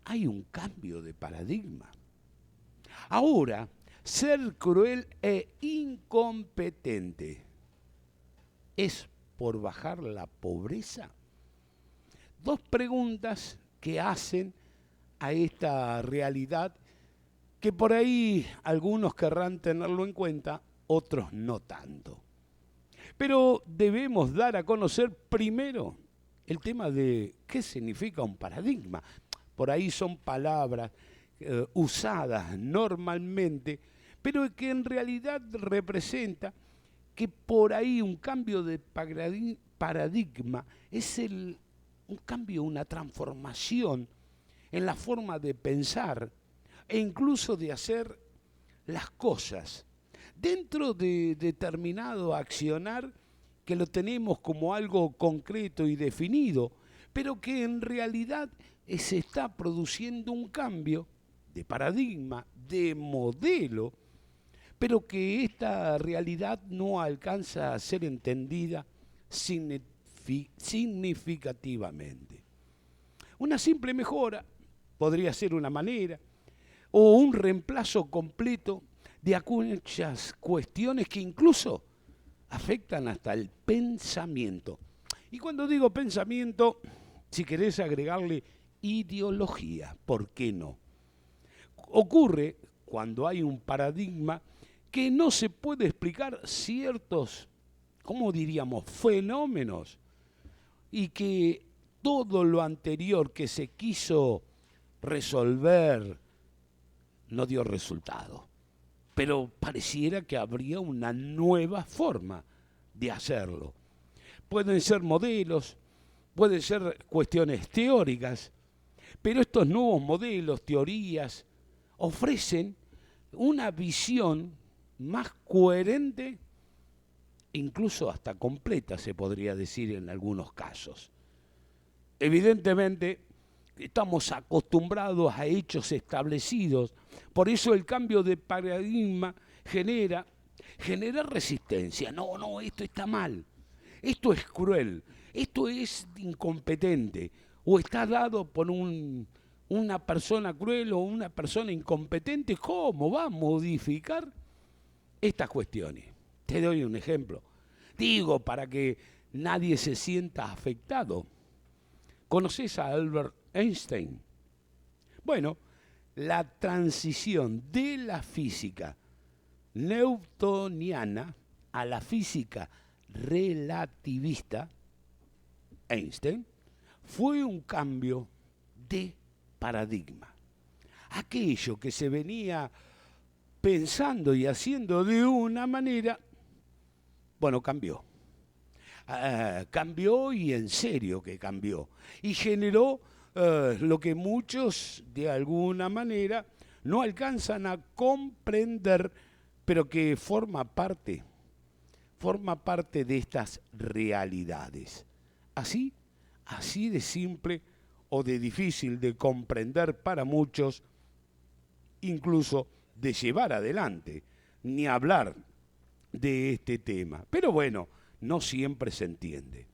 hay un cambio de paradigma. Ahora, ser cruel e incompetente es por bajar la pobreza. Dos preguntas que hacen a esta realidad que por ahí algunos querrán tenerlo en cuenta, otros no tanto. Pero debemos dar a conocer primero el tema de qué significa un paradigma. Por ahí son palabras usadas normalmente, pero que en realidad representa que por ahí un cambio de paradigma es un cambio, una transformación en la forma de pensar e incluso de hacer las cosas dentro de determinado accionar que lo tenemos como algo concreto y definido, pero que en realidad se está produciendo un cambio de paradigma, de modelo, pero que esta realidad no alcanza a ser entendida significativamente. Una simple mejora podría ser una manera, o un reemplazo completo de aquellas cuestiones que incluso afectan hasta el pensamiento. Y cuando digo pensamiento, si querés agregarle ideología, ¿por qué no? Ocurre cuando hay un paradigma que no se puede explicar ciertos, ¿cómo diríamos?, fenómenos, y que todo lo anterior que se quiso resolver no dio resultado. Pero pareciera que habría una nueva forma de hacerlo. Pueden ser modelos, pueden ser cuestiones teóricas, pero estos nuevos modelos, teorías, ofrecen una visión más coherente, incluso hasta completa, se podría decir en algunos casos. Evidentemente, estamos acostumbrados a hechos establecidos, por eso el cambio de paradigma genera resistencia. No, esto está mal, esto es cruel, esto es incompetente, o está dado por una persona cruel o una persona incompetente. ¿Cómo va a modificar estas cuestiones? Te doy un ejemplo. Digo, para que nadie se sienta afectado. ¿Conoces a Albert Einstein? Bueno, la transición de la física newtoniana a la física relativista, Einstein, fue un cambio de paradigma. Aquello que se venía pensando y haciendo de una manera, bueno, cambió. Cambió, y en serio que cambió. Y generó lo que muchos de alguna manera no alcanzan a comprender, pero que forma parte de estas realidades. Así de simple o de difícil de comprender para muchos, incluso de llevar adelante, ni hablar de este tema. Pero bueno, no siempre se entiende.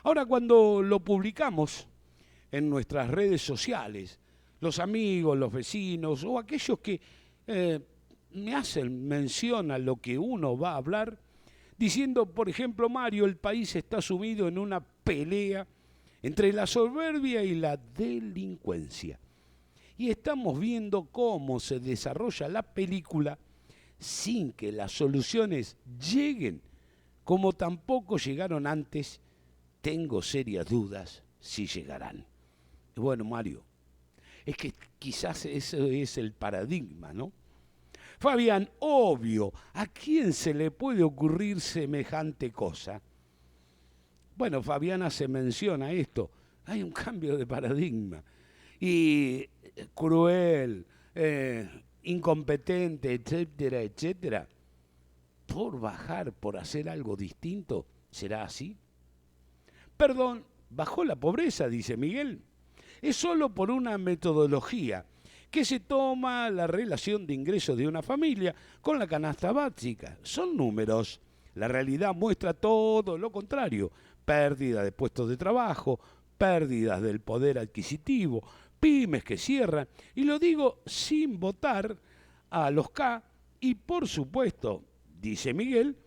Ahora, cuando lo publicamos en nuestras redes sociales, los amigos, los vecinos o aquellos que me hacen mención a lo que uno va a hablar, diciendo, por ejemplo, Mario, el país está sumido en una pelea entre la soberbia y la delincuencia. Y estamos viendo cómo se desarrolla la película sin que las soluciones lleguen, como tampoco llegaron antes. Tengo serias dudas si llegarán. Bueno, Mario, es que quizás ese es el paradigma, ¿no? Fabián, obvio, ¿a quién se le puede ocurrir semejante cosa? Bueno, Fabián hace mención a esto. Hay un cambio de paradigma. Y cruel, incompetente, etcétera, etcétera, por bajar, por hacer algo distinto, ¿será así? Perdón, bajó la pobreza, dice Miguel. Es solo por una metodología que se toma la relación de ingresos de una familia con la canasta básica. Son números. La realidad muestra todo lo contrario. Pérdida de puestos de trabajo, pérdidas del poder adquisitivo, pymes que cierran, y lo digo sin votar a los K, y por supuesto, dice Miguel,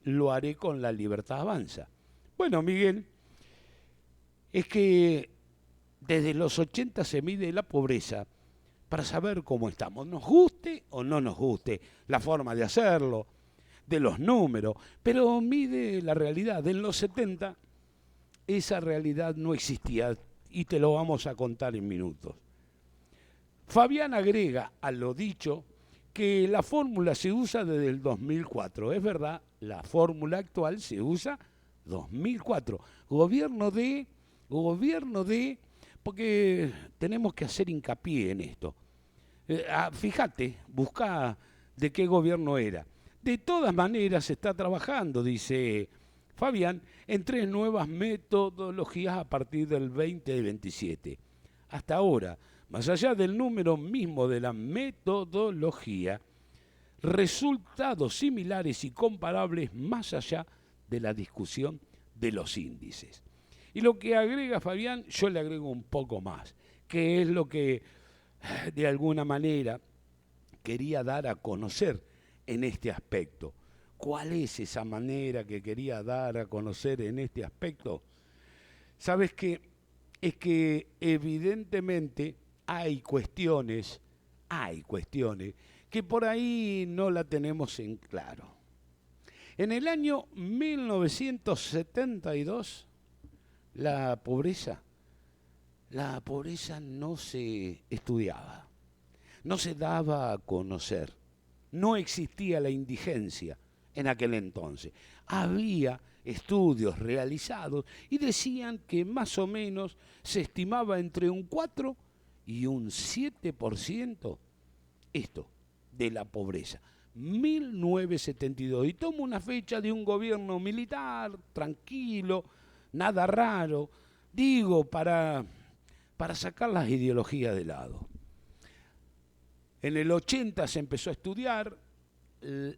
lo haré con La Libertad Avanza. Bueno, Miguel, es que desde los 80 se mide la pobreza para saber cómo estamos, nos guste o no nos guste la forma de hacerlo, de los números, pero mide la realidad. En los 70 esa realidad no existía y te lo vamos a contar en minutos. Fabián agrega a lo dicho que la fórmula se usa desde el 2004. Es verdad, la fórmula actual se usa 2004. Gobierno de, porque tenemos que hacer hincapié en esto. Fíjate, busca de qué gobierno era. De todas maneras se está trabajando, dice Fabián, en 3 nuevas metodologías a partir del 2027. Hasta ahora, más allá del número mismo de la metodología, resultados similares y comparables más allá de la discusión de los índices. Y lo que agrega Fabián, yo le agrego un poco más, que es lo que de alguna manera quería dar a conocer en este aspecto. ¿Cuál es esa manera que quería dar a conocer en este aspecto? ¿Sabes qué? Es que evidentemente hay cuestiones que por ahí no la tenemos en claro. En el año 1972, la pobreza no se estudiaba, no se daba a conocer, no existía la indigencia en aquel entonces. Había estudios realizados y decían que más o menos se estimaba entre un 4 y un 7% esto de la pobreza. 1972. Y tomo una fecha de un gobierno militar, tranquilo, nada raro, digo, para sacar las ideologías de lado. En el 80 se empezó a estudiar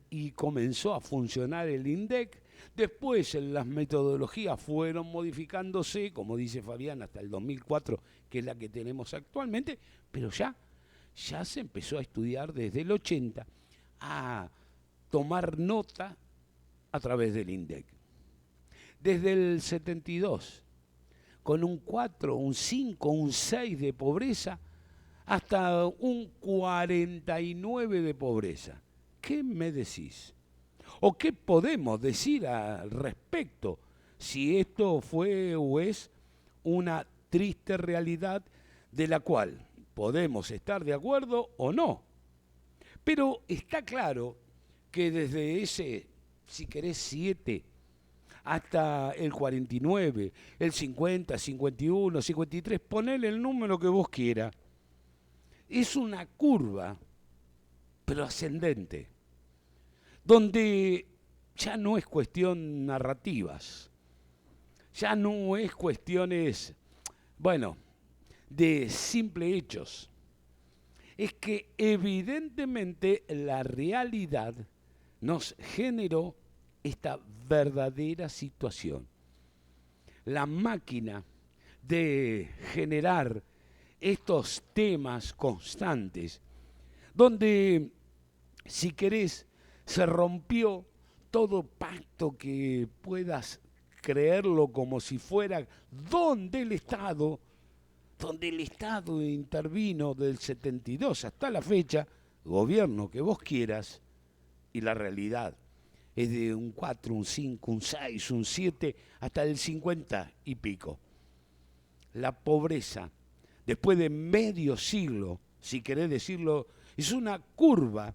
y comenzó a funcionar el INDEC. Después las metodologías fueron modificándose, como dice Fabián, hasta el 2004, que es la que tenemos actualmente, pero ya se empezó a estudiar desde el 80, a tomar nota a través del INDEC. Desde el 72, con un 4, un 5, un 6 de pobreza, hasta un 49 de pobreza. ¿Qué me decís? ¿O qué podemos decir al respecto? Si esto fue o es una triste realidad de la cual podemos estar de acuerdo o no. Pero está claro que desde ese, si querés, 7 hasta el 49, el 50, 51, 53, ponele el número que vos quieras, es una curva, pero ascendente, donde ya no es cuestión narrativas, ya no es cuestiones, de simple hechos. Es que evidentemente la realidad nos generó esta verdadera situación. La máquina de generar estos temas constantes, donde, si querés, se rompió todo pacto que puedas creerlo como si fuera donde el Estado intervino del 72 hasta la fecha, gobierno que vos quieras, y la realidad es de un 4, un 5, un 6, un 7, hasta el 50 y pico. La pobreza, después de medio siglo, si querés decirlo, es una curva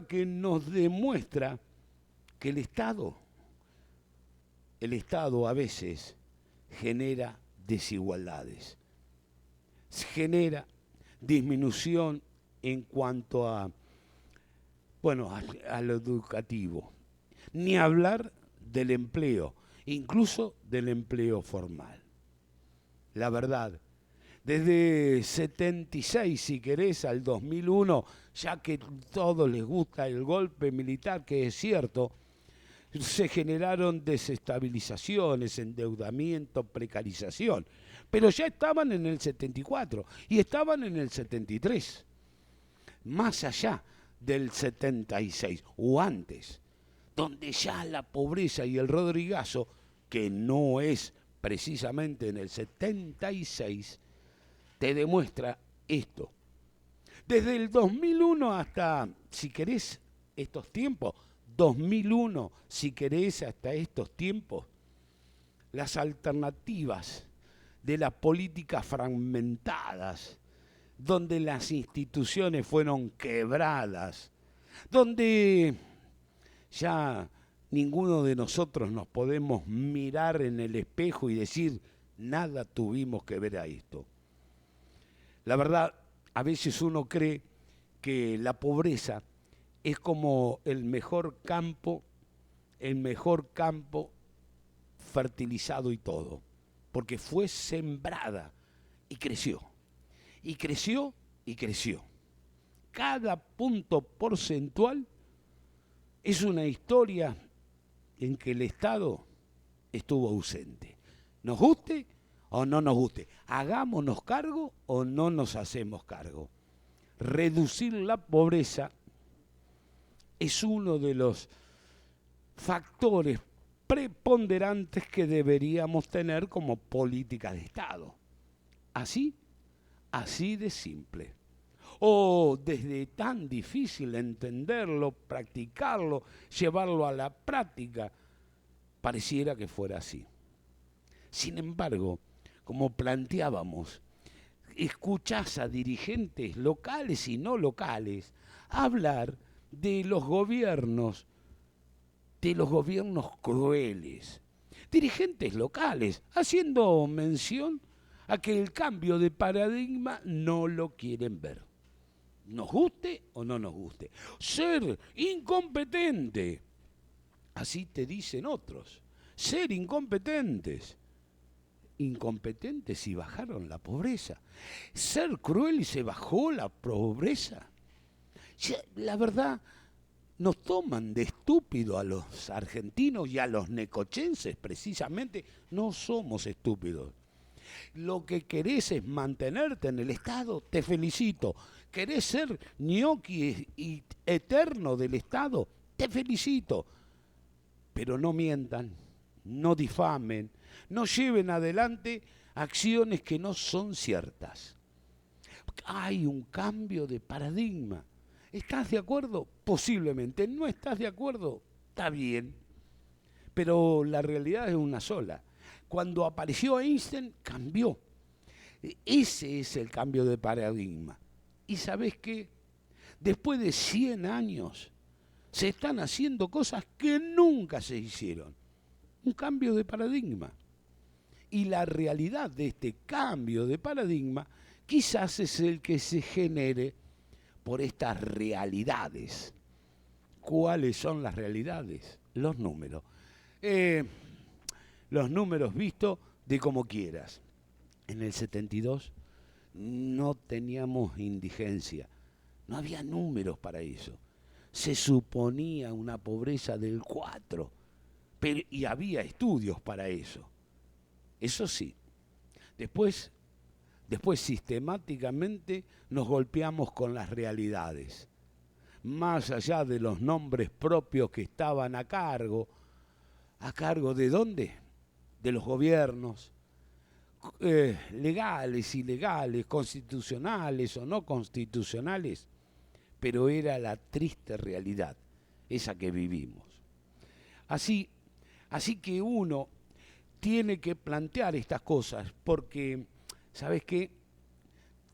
que nos demuestra que el Estado a veces genera desigualdades, genera disminución en cuanto a lo educativo, ni hablar del empleo, incluso del empleo formal. La verdad, desde 76, si querés, al 2001, ya que a todos les gusta el golpe militar, que es cierto, se generaron desestabilizaciones, endeudamiento, precarización. Pero ya estaban en el 74 y estaban en el 73, más allá del 76 o antes, donde ya la pobreza y el rodrigazo, que no es precisamente en el 76, te demuestra esto. Desde el 2001 hasta, si querés, estos tiempos, 2001, si querés, hasta estos tiempos, las alternativas de las políticas fragmentadas, donde las instituciones fueron quebradas, donde ya ninguno de nosotros nos podemos mirar en el espejo y decir, nada tuvimos que ver a esto. La verdad, a veces uno cree que la pobreza es como el mejor campo fertilizado y todo, porque fue sembrada y creció, y creció, y creció. Cada punto porcentual es una historia en que el Estado estuvo ausente. Nos guste o no nos guste, hagámonos cargo o no nos hacemos cargo. Reducir la pobreza es uno de los factores preponderantes que deberíamos tener como política de Estado. Así de simple. O desde tan difícil entenderlo, practicarlo, llevarlo a la práctica, pareciera que fuera así. Sin embargo, como planteábamos, escuchás a dirigentes locales y no locales hablar de los gobiernos crueles, dirigentes locales, haciendo mención a que el cambio de paradigma no lo quieren ver. Nos guste o no nos guste. Ser incompetente, así te dicen otros, ser incompetentes. Incompetentes y bajaron la pobreza. Ser cruel y se bajó la pobreza. La verdad, nos toman de estúpido a los argentinos y a los necochenses, precisamente. No somos estúpidos. Lo que querés es mantenerte en el Estado, te felicito. ¿Querés ser ñoqui y eterno del Estado? Te felicito. Pero no mientan, no difamen, no lleven adelante acciones que no son ciertas. Hay un cambio de paradigma. ¿Estás de acuerdo? Posiblemente. ¿No estás de acuerdo? Está bien. Pero la realidad es una sola. Cuando apareció Einstein, cambió. Ese es el cambio de paradigma. ¿Y sabés qué? Después de 100 años, se están haciendo cosas que nunca se hicieron. Un cambio de paradigma. Y la realidad de este cambio de paradigma quizás es el que se genere por estas realidades. ¿Cuáles son las realidades? Los números. Los números vistos de como quieras. En el 72 no teníamos indigencia, no había números para eso. Se suponía una pobreza del 4, y había estudios para eso. Eso sí. Después sistemáticamente nos golpeamos con las realidades. Más allá de los nombres propios que estaban ¿a cargo de dónde? De los gobiernos, legales, ilegales, constitucionales o no constitucionales, pero era la triste realidad, esa que vivimos. Así que uno tiene que plantear estas cosas, porque, ¿sabes qué?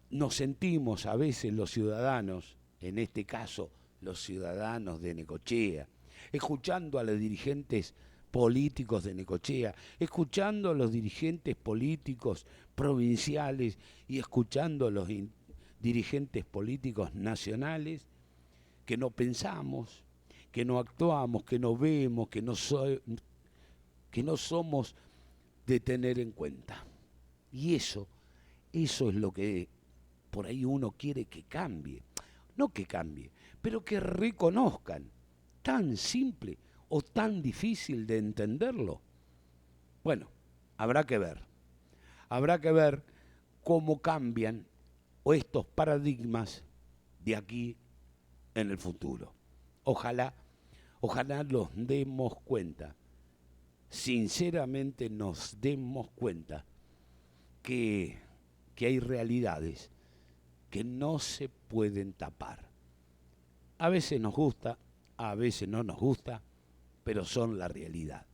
Nos sentimos a veces los ciudadanos, en este caso los ciudadanos de Necochea, escuchando a los dirigentes políticos de Necochea, escuchando a los dirigentes políticos provinciales y escuchando a los dirigentes políticos nacionales, que no pensamos, que no actuamos, que no vemos, que no somos de tener en cuenta. Y eso es lo que por ahí uno quiere que cambie. No que cambie, pero que reconozcan, tan simple, o tan difícil de entenderlo? Bueno, habrá que ver. Habrá que ver cómo cambian estos paradigmas de aquí en el futuro. Ojalá nos demos cuenta, sinceramente nos demos cuenta que hay realidades que no se pueden tapar. A veces nos gusta, a veces no nos gusta, pero son la realidad.